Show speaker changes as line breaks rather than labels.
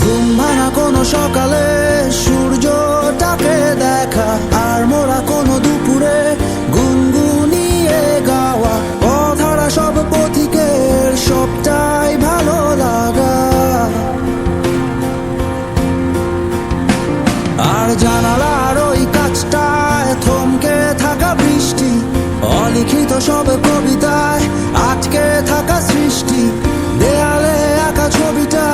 ঘুম ভাঙা কোনো সকালে সূর্যটাকে দেখা, আর মোরা কোনো দুপুরে গুনগুনিয়ে গাওয়া অধরা সব পথিকের সবটাই ভালো লাগা। আর জানালার ওই কাছটায় থমকে থাকা বৃষ্টি, অলিখিত সব কবিতায় আটকে থাকা সৃষ্টি, দেয়ালে আঁকা ছবিটা